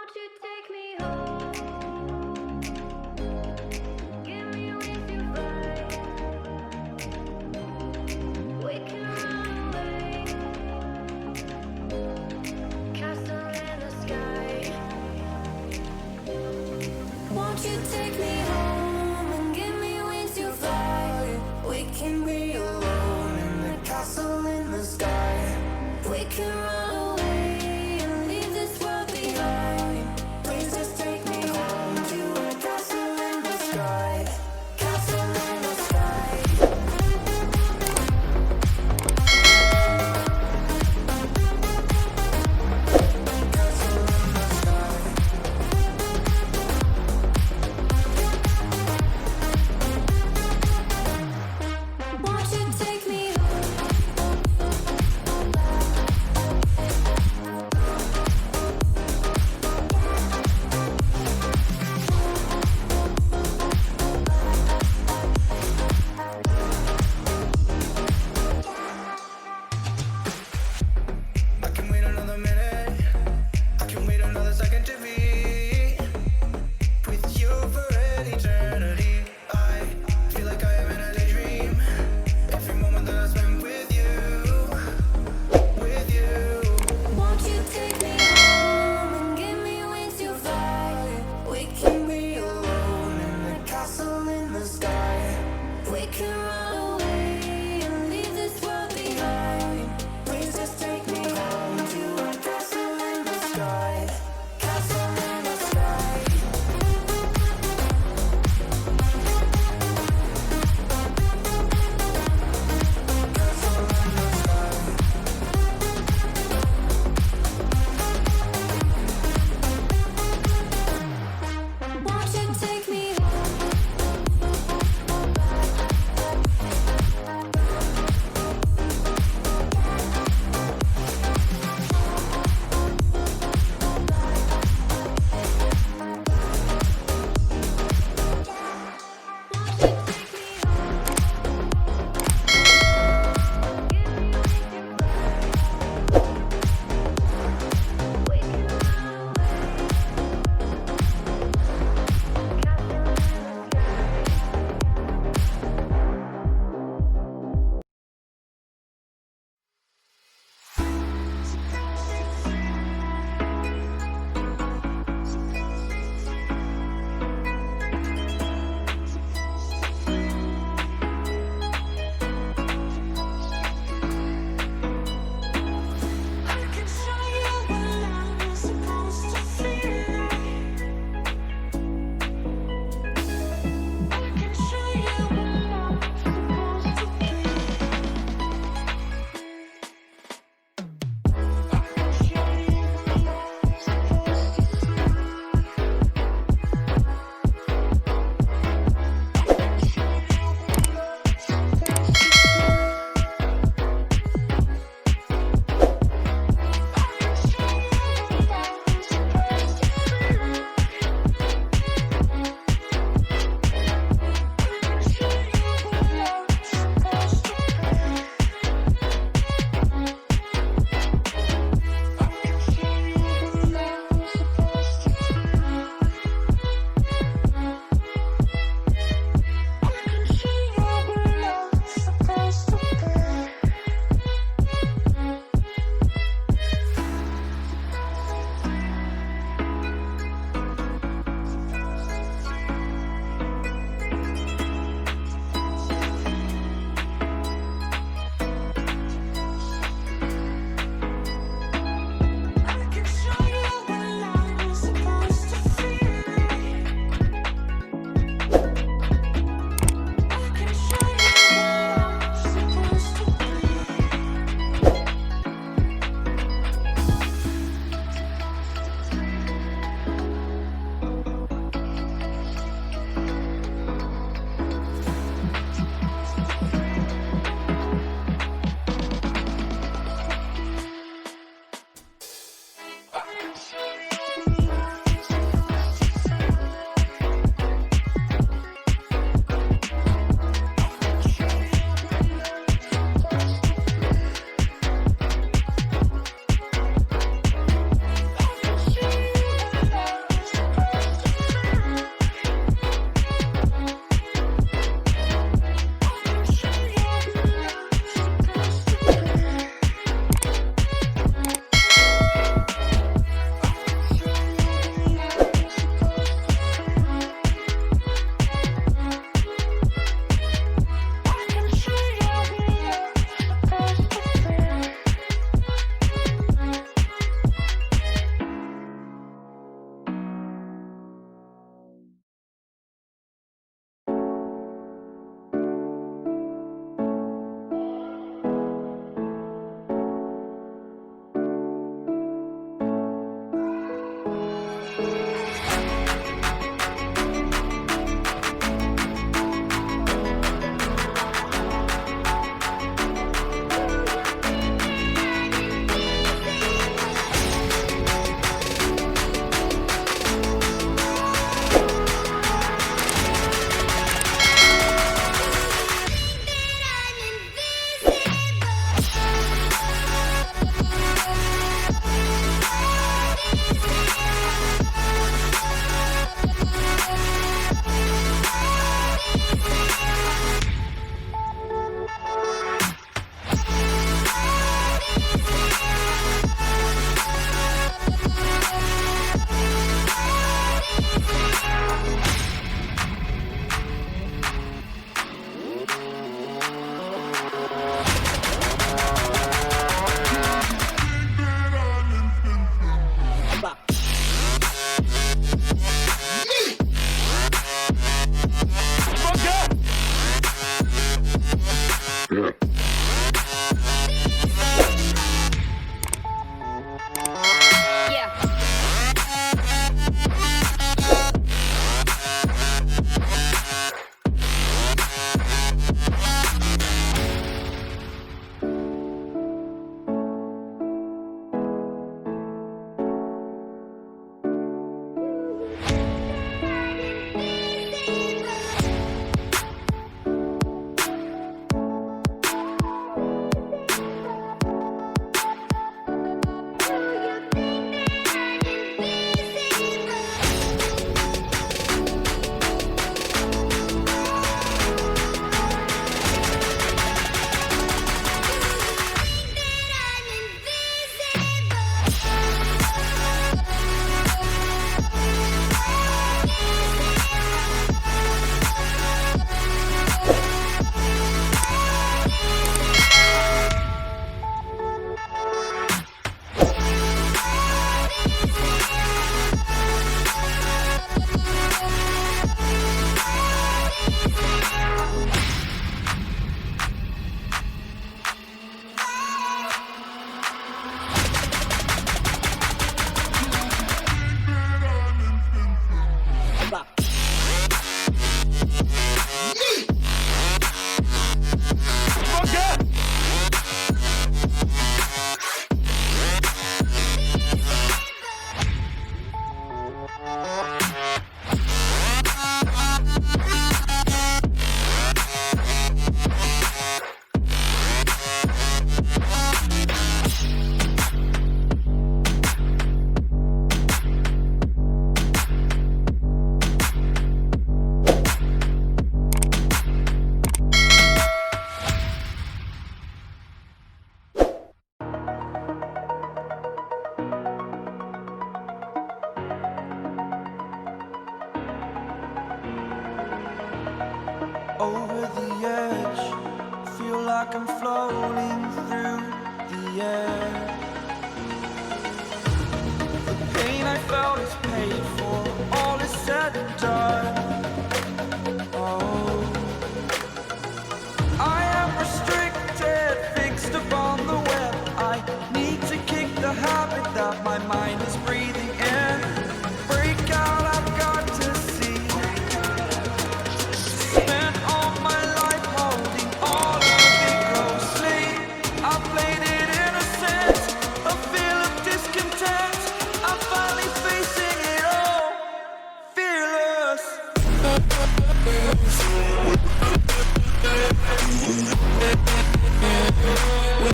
Won't you take me home? Give me with your flight. We can run away. Castle in the sky. Won't you take me home and give me wings to fly? We can be alone in the castle in the sky. We can run away and leave this world behind. Please just take me home to a castle in the sky. Castle in the sky. Castle in the sky. over the edge. Feel like I'm floating through the air. The pain I felt is paid for, all is said and done. Oh, I am restricted, fixed upon the web. I need to kick the habit that my mind is breathing.